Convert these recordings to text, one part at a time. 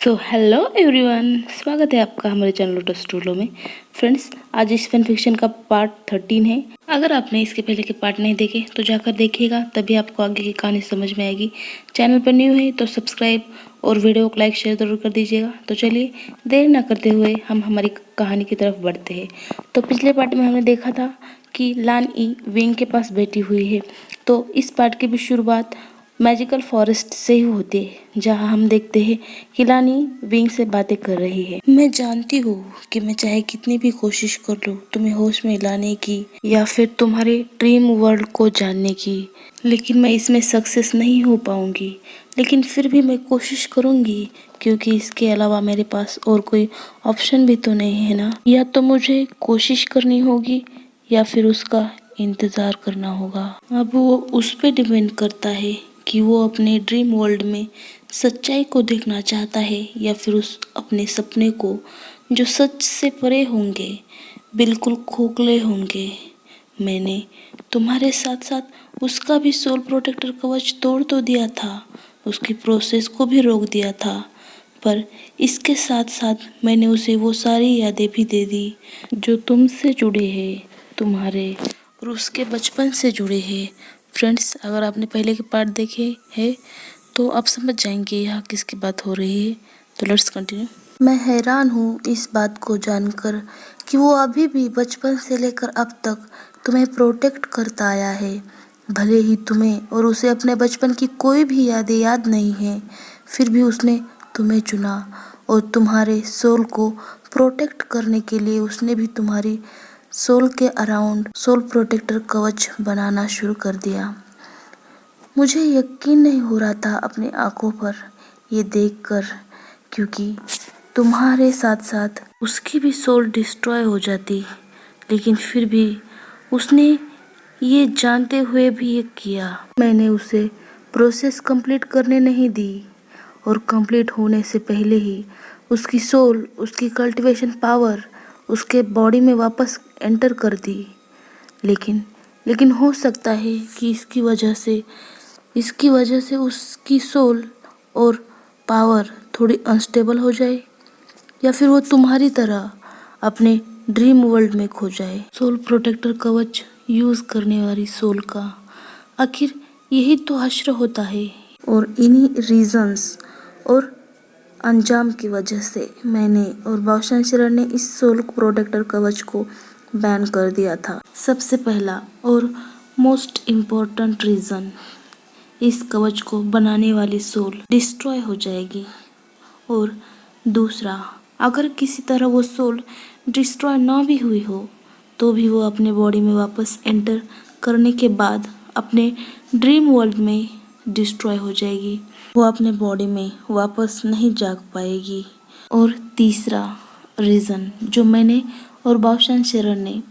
तो hello everyone, स्वागत है आपका हमारे चैनल लोटस स्टूडियो में। फ्रेंड्स, आज इस फैन फिक्शन का पार्ट 13 है। अगर आपने इसके पहले के पार्ट नहीं देखे तो जाकर देखिएगा, तभी आपको आगे की कहानी समझ में आएगी। चैनल पर न्यू है तो सब्सक्राइब और वीडियो को लाइक शेयर जरूर कर दीजिएगा। तो चलिए देर ना करते हुए हम हमारी कहानी की तरफ बढ़ते हैं। तो पिछले पार्ट में हमने देखा था कि लान ई विंग के पास बैठी हुई है। तो इस पार्ट की भी शुरुआत मैजिकल फॉरेस्ट से ही होती है, जहाँ हम देखते हैं कि लानी विंग से बातें कर रही है। मैं जानती हूँ कि मैं चाहे कितनी भी कोशिश कर लूँ तुम्हें होश में लाने की या फिर तुम्हारे ड्रीम वर्ल्ड को जानने की, लेकिन मैं इसमें सक्सेस नहीं हो पाऊंगी। लेकिन फिर भी मैं कोशिश करूंगी, क्योंकि इसके अलावा मेरे पास और कोई ऑप्शन भी तो नहीं है ना। या तो मुझे कोशिश करनी होगी या फिर उसका इंतज़ार करना होगा। अब वो उस पर डिपेंड करता है कि वो अपने ड्रीम वर्ल्ड में सच्चाई को देखना चाहता है या फिर उस अपने सपने को, जो सच से परे होंगे, बिल्कुल खोखले होंगे। मैंने तुम्हारे साथ साथ उसका भी सोल प्रोटेक्टर कवच तोड़ तो दिया था, उसकी प्रोसेस को भी रोक दिया था, पर इसके साथ साथ मैंने उसे वो सारी यादें भी दे दी जो तुमसे जुड़े हैं, तुम्हारे और उसके बचपन से जुड़े हैं। फ्रेंड्स, अगर आपने पहले के पार्ट देखे हैं तो आप समझ जाएंगे यहाँ किसकी बात हो रही है। तो लेट्स कंटिन्यू। मैं हैरान हूँ इस बात को जानकर कि वो अभी भी बचपन से लेकर अब तक तुम्हें प्रोटेक्ट करता आया है। भले ही तुम्हें और उसे अपने बचपन की कोई भी यादें याद नहीं है, फिर भी उसने तुम्हें चुना और तुम्हारे सोल को प्रोटेक्ट करने के लिए उसने भी तुम्हारी सोल के अराउंड सोल प्रोटेक्टर कवच बनाना शुरू कर दिया। मुझे यकीन नहीं हो रहा था अपनी आंखों पर ये देखकर, क्योंकि तुम्हारे साथ साथ उसकी भी सोल डिस्ट्रॉय हो जाती, लेकिन फिर भी उसने ये जानते हुए भी ये किया। मैंने उसे प्रोसेस कंप्लीट करने नहीं दी और कंप्लीट होने से पहले ही उसकी सोल, उसकी कल्टीवेशन पावर उसके बॉडी में वापस एंटर कर दी। लेकिन हो सकता है कि इसकी वजह से उसकी सोल और पावर थोड़ी अनस्टेबल हो जाए, या फिर वो तुम्हारी तरह अपने ड्रीम वर्ल्ड में खो जाए। सोल प्रोटेक्टर कवच यूज करने वाली सोल का आखिर यही तो हश्र होता है, और इन्हीं रीजंस और अंजाम की वजह से मैंने और बादशाह शरण ने इस सोल प्रोटेक्टर कवच को बैन कर दिया था। सबसे पहला और मोस्ट इम्पोर्टेंट रीज़न, इस कवच को बनाने वाली सोल डिस्ट्रॉय हो जाएगी। और दूसरा, अगर किसी तरह वो सोल डिस्ट्रॉय ना भी हुई हो तो भी वो अपने बॉडी में वापस एंटर करने के बाद अपने ड्रीम वर्ल्ड में डिस्ट्रॉय हो जाएगी, वो अपने बॉडी में वापस नहीं जाग पाएगी। और तीसरा रीज़न, जो मैंने और बादशाह शरण ने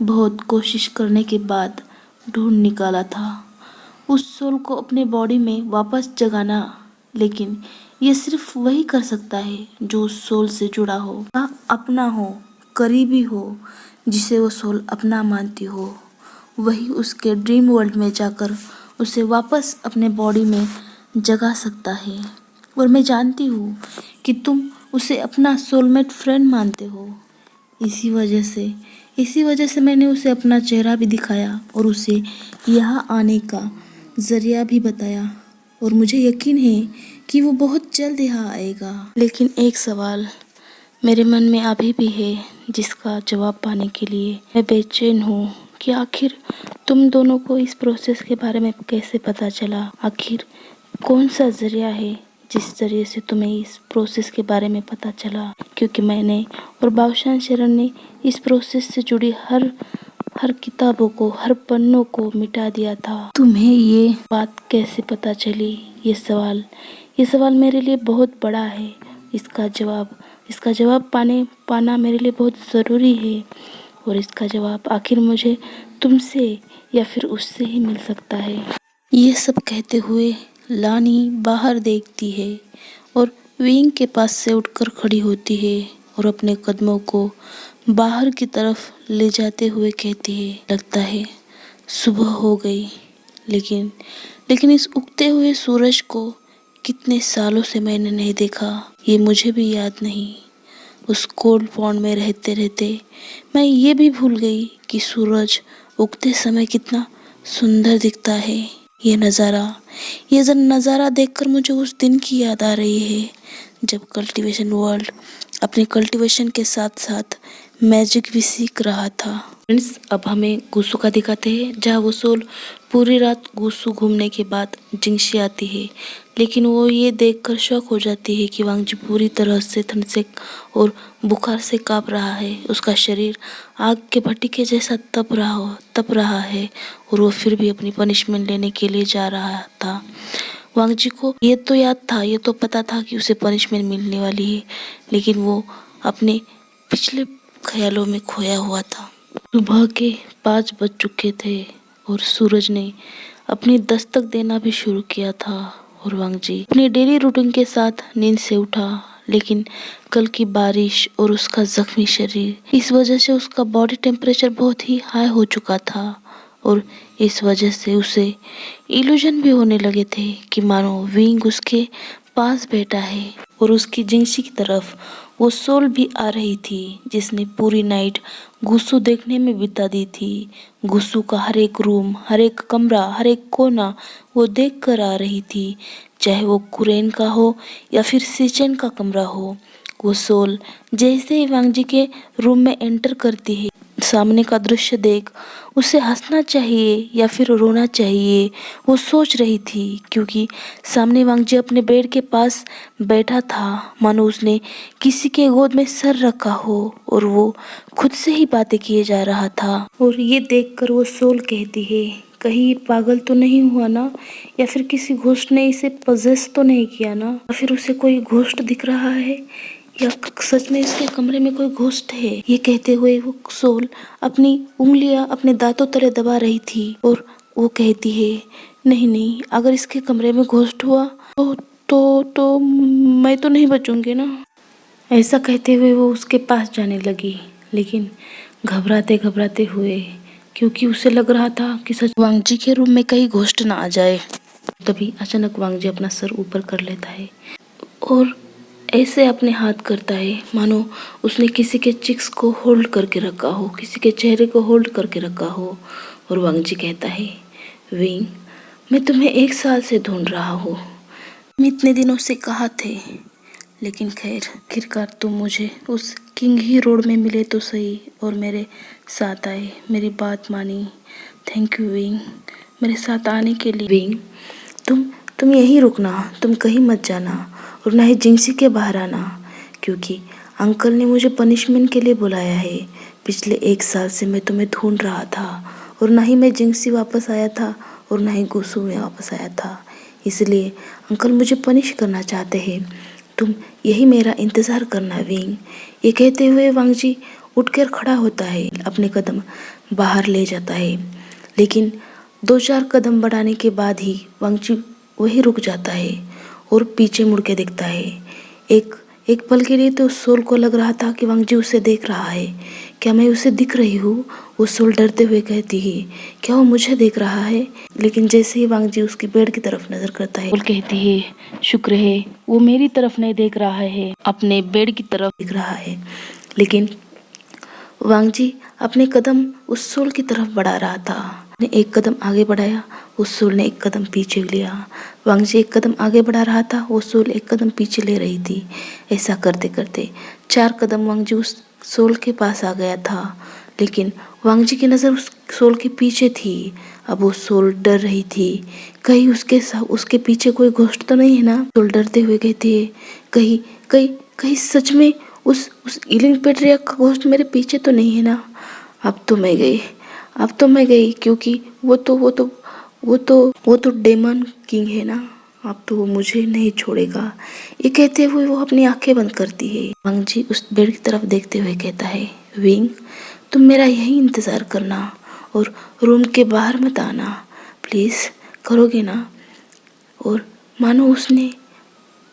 बहुत कोशिश करने के बाद ढूंढ निकाला था, उस सोल को अपने बॉडी में वापस जगाना, लेकिन ये सिर्फ वही कर सकता है जो उस सोल से जुड़ा हो, अपना हो, करीबी हो, जिसे वो सोल अपना मानती हो। वही उसके ड्रीम वर्ल्ड में जाकर उसे वापस अपने बॉडी में जगा सकता है। और मैं जानती हूँ कि तुम उसे अपना सोलमेट फ्रेंड मानते हो। इसी वजह से मैंने उसे अपना चेहरा भी दिखाया और उसे यहाँ आने का जरिया भी बताया, और मुझे यकीन है कि वो बहुत जल्द यहाँ आएगा। लेकिन एक सवाल मेरे मन में अभी भी है, जिसका जवाब पाने के लिए मैं बेचैन हूँ कि आखिर तुम दोनों को इस प्रोसेस के बारे में कैसे पता चला। आखिर कौन सा जरिया है जिस जरिए से तुम्हें इस प्रोसेस के बारे में पता चला, क्योंकि मैंने और बादशाह शरण ने इस प्रोसेस से जुड़ी हर किताबों को, हर पन्नों को मिटा दिया था। तुम्हें ये बात कैसे पता चली? ये सवाल मेरे लिए बहुत बड़ा है। इसका जवाब पाना मेरे लिए बहुत ज़रूरी है, और इसका जवाब आखिर मुझे तुमसे या फिर उससे ही मिल सकता है। ये सब कहते हुए लानी बाहर देखती है और विंग के पास से उठकर खड़ी होती है और अपने कदमों को बाहर की तरफ ले जाते हुए कहती है, लगता है सुबह हो गई, लेकिन इस उगते हुए सूरज को कितने सालों से मैंने नहीं देखा, ये मुझे भी याद नहीं। उस कोल्ड पॉन्ड में रहते रहते मैं ये भी भूल गई कि सूरज उगते समय कितना सुंदर दिखता है। ये नज़ारा देखकर मुझे उस दिन की याद आ रही है जब कल्टीवेशन वर्ल्ड अपने कल्टीवेशन के साथ साथ मैजिक भी सीख रहा था। फ्रेंड्स, अब हमें गुस्सू का दिखाते हैं जहाँ वो सोल पूरी रात गुस्सू घूमने के बाद जिंगशी आती है, लेकिन वो ये देखकर शॉक हो जाती है कि वांगजी पूरी तरह से ठंड से और बुखार से काँप रहा है। उसका शरीर आग के भट्टी जैसा तप रहा है और वो फिर भी अपनी पनिशमेंट लेने के लिए जा रहा था। वांगजी को ये तो याद था, ये तो पता था कि उसे पनिशमेंट मिलने वाली है, लेकिन वो अपने पिछले ख्यालों में खोया हुआ था। सुबह के 5 बज चुके थे और सूरज ने अपनी दस्तक देना भी शुरू किया था और वांगजी अपने डेली रूटीन के साथ नींद से उठा, लेकिन कल की बारिश और उसका जख्मी शरीर, इस वजह से उसका बॉडी टेम्परेचर बहुत ही हाई हो चुका था और इस वजह से उसे इल्यूजन भी होने लगे थे कि मानो विंग उसके पास बैठा है और उसकी जिंगशी की तरफ वो सोल भी आ रही थी जिसने पूरी नाइट गुस्सू देखने में बिता दी थी। गुस्सू का हर एक रूम, हर एक कमरा, हर एक कोना वो देख कर आ रही थी, चाहे वो कुरेन का हो या फिर सिचेन का कमरा हो। वो सोल जैसे ही वांगजी के रूम में एंटर करती है, सामने का दृश्य देख उसे हंसना चाहिए या फिर रोना चाहिए वो सोच रही थी, क्योंकि सामने वांगजी अपने बेड के पास बैठा था मानो उसने किसी के गोद में सर रखा हो और वो खुद से ही बातें किए जा रहा था। और ये देखकर वो सोल कहती है, कहीं ये पागल तो नहीं हुआ ना, या फिर किसी घोस्ट ने इसे पजेस तो नहीं किया ना, या फिर उसे कोई घोस्ट दिख रहा है या सच में इसके कमरे में कोई घोस्ट है। ये कहते हुए वो सोल अपनी उंगलियां अपने दांतों तले दबा रही थी और वो कहती है, नहीं नहीं, अगर इसके कमरे में घोस्ट हुआ तो मैं तो नहीं बचूंगी ना। ऐसा कहते हुए वो उसके पास जाने लगी, लेकिन घबराते घबराते हुए, क्योंकि उसे लग रहा था कि सच वांगजी के रूम में कहीं घोस्ट ना आ जाए। तभी अचानक वांगजी अपना सर ऊपर कर लेता है और ऐसे अपने हाथ करता है मानो उसने किसी के चिक्स को होल्ड करके रखा हो, किसी के चेहरे को होल्ड करके रखा हो। और वांगजी कहता है, विंग, मैं तुम्हें 1 साल से ढूंढ रहा हूँ, तुम इतने दिनों से कहाँ थे, लेकिन खैर आखिरकार तुम मुझे उस किंग ही रोड में मिले तो सही और मेरे साथ आए, मेरी बात मानी। थैंक यू विंग, मेरे साथ आने के लिए। विंग, तुम यहीं रुकना, तुम कहीं मत जाना और ना ही जिंगसी के बाहर आना, क्योंकि अंकल ने मुझे पनिशमेंट के लिए बुलाया है। पिछले 1 साल से मैं तुम्हें ढूंढ रहा था और ना ही मैं जिंगसी वापस आया था और ना ही गुस्सू में वापस आया था, इसलिए अंकल मुझे पनिश करना चाहते हैं। तुम यही मेरा इंतज़ार करना विंग। ये कहते हुए वांगजी उठकर खड़ा होता है, अपने कदम बाहर ले जाता है, लेकिन 2-4 कदम बढ़ाने के बाद ही वांगजी वहीं रुक जाता है और पीछे मुड़ के देखता है। एक पल के लिए तो सोल को लग रहा था कि वांगजी उसे देख रहा है। क्या मैं उसे दिख रही हूँ? वो सोल डरते हुए कहती है, क्या वो मुझे देख रहा है? लेकिन जैसे ही वांगजी उसकी बेड की तरफ नजर करता है, सोल कहती है, शुक्र है वो मेरी तरफ नहीं देख रहा है, अपने बेड की तरफ देख रहा है। लेकिन वांगजी अपने कदम उस सोल की तरफ बढ़ा रहा था। ने एक कदम आगे बढ़ाया, उस सोल ने एक कदम पीछे लिया। वांगजी एक कदम आगे बढ़ा रहा था, वो सोल एक कदम पीछे ले रही थी। ऐसा करते करते 4 कदम वांगजी उस सोल के पास आ गया था, लेकिन वांगजी की नज़र उस सोल के पीछे थी। अब वो सोल डर रही थी, कहीं उसके पीछे कोई घोस्ट तो नहीं है ना। सोल डरते हुए कहती है, कहीं कहीं कहीं सच में उस इलिंग पेट्रिया का घोस्ट मेरे पीछे तो नहीं है ना। अब तो मैं गई, क्योंकि वो तो डेमन किंग है ना, अब तो वो मुझे नहीं छोड़ेगा। ये कहते हुए वो अपनी आंखें बंद करती है। वांगजी उस बेड की तरफ देखते हुए कहता है, विंग, तुम मेरा यही इंतज़ार करना और रूम के बाहर मत आना, प्लीज़, करोगे ना? और मानो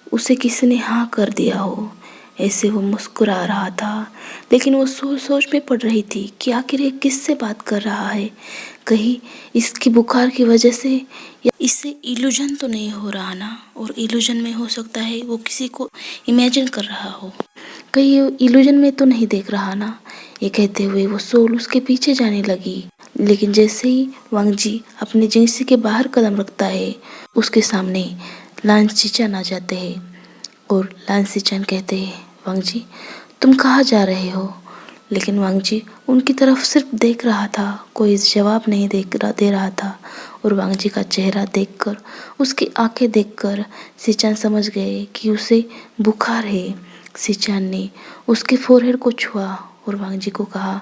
उसे किसी ने हाँ कर दिया हो, ऐसे वो मुस्कुरा रहा था। लेकिन वो सोच में पड़ रही थी कि आखिर ये किससे बात कर रहा है, कहीं इसकी बुखार की वजह से या इससे इल्यूजन तो नहीं हो रहा ना, और इल्यूजन में हो सकता है वो किसी को इमेजिन कर रहा हो, कहीं ये इल्यूजन में तो नहीं देख रहा ना। ये कहते हुए वो सोल उसके पीछे जाने लगी, लेकिन जैसे ही वांग जी अपने जिंदगी के बाहर कदम रखता है, उसके सामने लान सिचान आ जाते हैं और लान सिचान कहते हैं, वांग जी तुम कहाँ जा रहे हो? लेकिन वांग जी उनकी तरफ सिर्फ देख रहा था, कोई जवाब नहीं दे रहा था। और वांग जी का चेहरा देखकर, उसकी आंखें देखकर सिचान समझ गए कि उसे बुखार है। सिचान ने उसके फोरहेड को छुआ और वांग जी को कहा,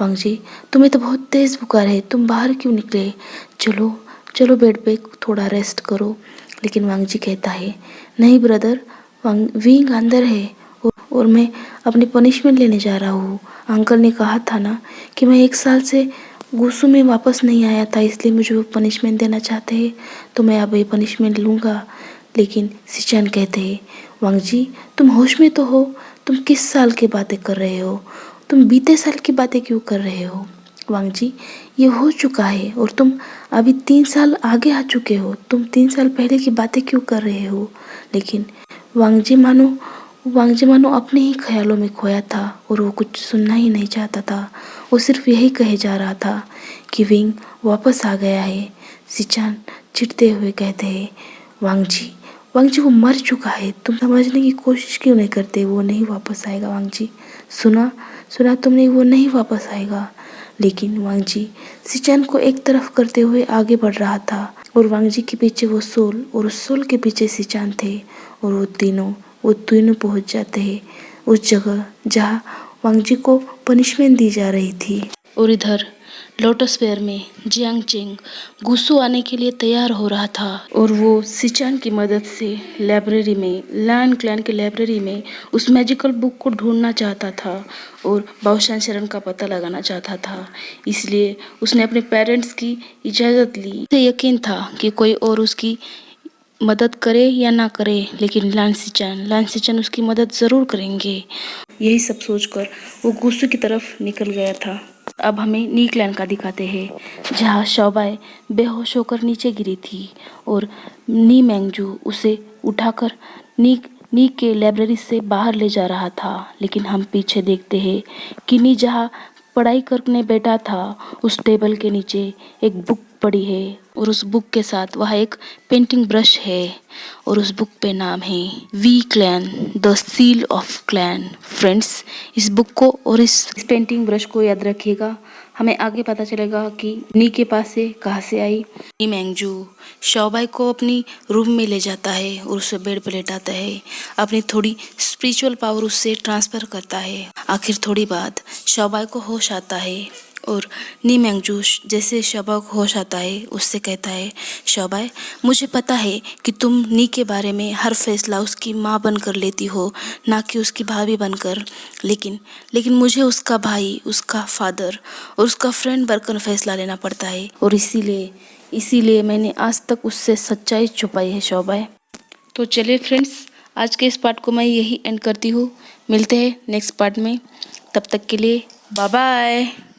वांग जी तुम्हें तो बहुत तेज बुखार है, तुम बाहर क्यों निकले? चलो चलो बेड पे थोड़ा रेस्ट करो। लेकिन वांग जी कहता है, नहीं ब्रदर, विंग अंदर है और मैं अपनी पनिशमेंट लेने जा रहा हूँ। अंकल ने कहा था ना कि मैं 1 साल से गुस्सू में वापस नहीं आया था, इसलिए मुझे वो पनिशमेंट देना चाहते हैं, तो मैं अब ये पनिशमेंट लूँगा। लेकिन सिचान कहते हैं, वांग जी तुम होश में तो हो? तुम किस साल की बातें कर रहे हो? तुम बीते साल की बातें क्यों कर रहे हो? वांग जी ये हो चुका है और तुम अभी 3 साल आगे आ चुके हो, तुम 3 साल पहले की बातें क्यों कर रहे हो? लेकिन वांग जी मानो अपने ही ख्यालों में खोया था और वो कुछ सुनना ही नहीं चाहता था। वो सिर्फ यही कहे जा रहा था कि विंग वापस आ गया है। सिचान चिढ़ते हुए कहते हैं, वांग जी वो मर चुका है, तुम समझने की कोशिश क्यों नहीं करते? वो नहीं वापस आएगा वांग जी, सुना तुमने, वो नहीं वापस आएगा। लेकिन वांग जी सिचान को एक तरफ करते हुए आगे बढ़ रहा था और वांग जी के पीछे वो सोल और उस सोल के पीछे सिचान थे और वो तीनों पहुंच जाते हैं उस जगह जहाँ वांग जी को पनिशमेंट दी जा रही थी। और इधर लोटस फेयर में जियांग चेंग गुस्सू आने के लिए तैयार हो रहा था और वो सिचान की मदद से लाइब्रेरी में, लान क्लैन की लाइब्रेरी में उस मैजिकल बुक को ढूंढना चाहता था और बाओशान शरण का पता लगाना चाहता था। इसलिए उसने अपने पेरेंट्स की इजाज़त ली। उसे यकीन था कि कोई और उसकी मदद करे या ना करे, लेकिन लान सिचान उसकी मदद ज़रूर करेंगे। यही सब सोचकर वो गुस्सू की तरफ निकल गया था। अब हमें नी क्लैन का दिखाते हैं जहाँ शौबाई बेहोश होकर नीचे गिरी थी और नी मैंगजू उसे उठाकर नी के लाइब्रेरी से बाहर ले जा रहा था। लेकिन हम पीछे देखते हैं कि नी जहाँ पढ़ाई करने बैठा था उस टेबल के नीचे एक बुक पड़ी है और उस बुक के साथ वहाँ एक पेंटिंग ब्रश है और उस बुक पे नाम है we clan the seal of clan. Friends, इस बुक को और इस पेंटिंग ब्रश को याद रखिएगा, हमें आगे पता चलेगा कि नी के पास से कहाँ से आई। नी मैंगजू शौबाई को अपनी रूम में ले जाता है और उसे बेड पर लेटाता है, अपनी थोड़ी स्पिरिचुअल पावर उससे ट्रांसफ़र करता है। आखिर थोड़ी बाद शौबाई को होश आता है और नी मैंगजू जैसे शौबाई को होश आता है उससे कहता है, शौबाई मुझे पता है कि तुम नी के बारे में हर फैसला उसकी माँ बनकर लेती हो, ना कि उसकी भाभी बनकर, लेकिन मुझे उसका भाई, उसका फादर और उसका फ्रेंड बनकर फैसला लेना पड़ता है और इसीलिए मैंने आज तक उससे सच्चाई छुपाई है शौबाई। तो चलिए फ्रेंड्स, आज के इस पार्ट को मैं यही एंड करती हूँ। मिलते हैं नेक्स्ट पार्ट में, तब तक के लिए बाय बाय।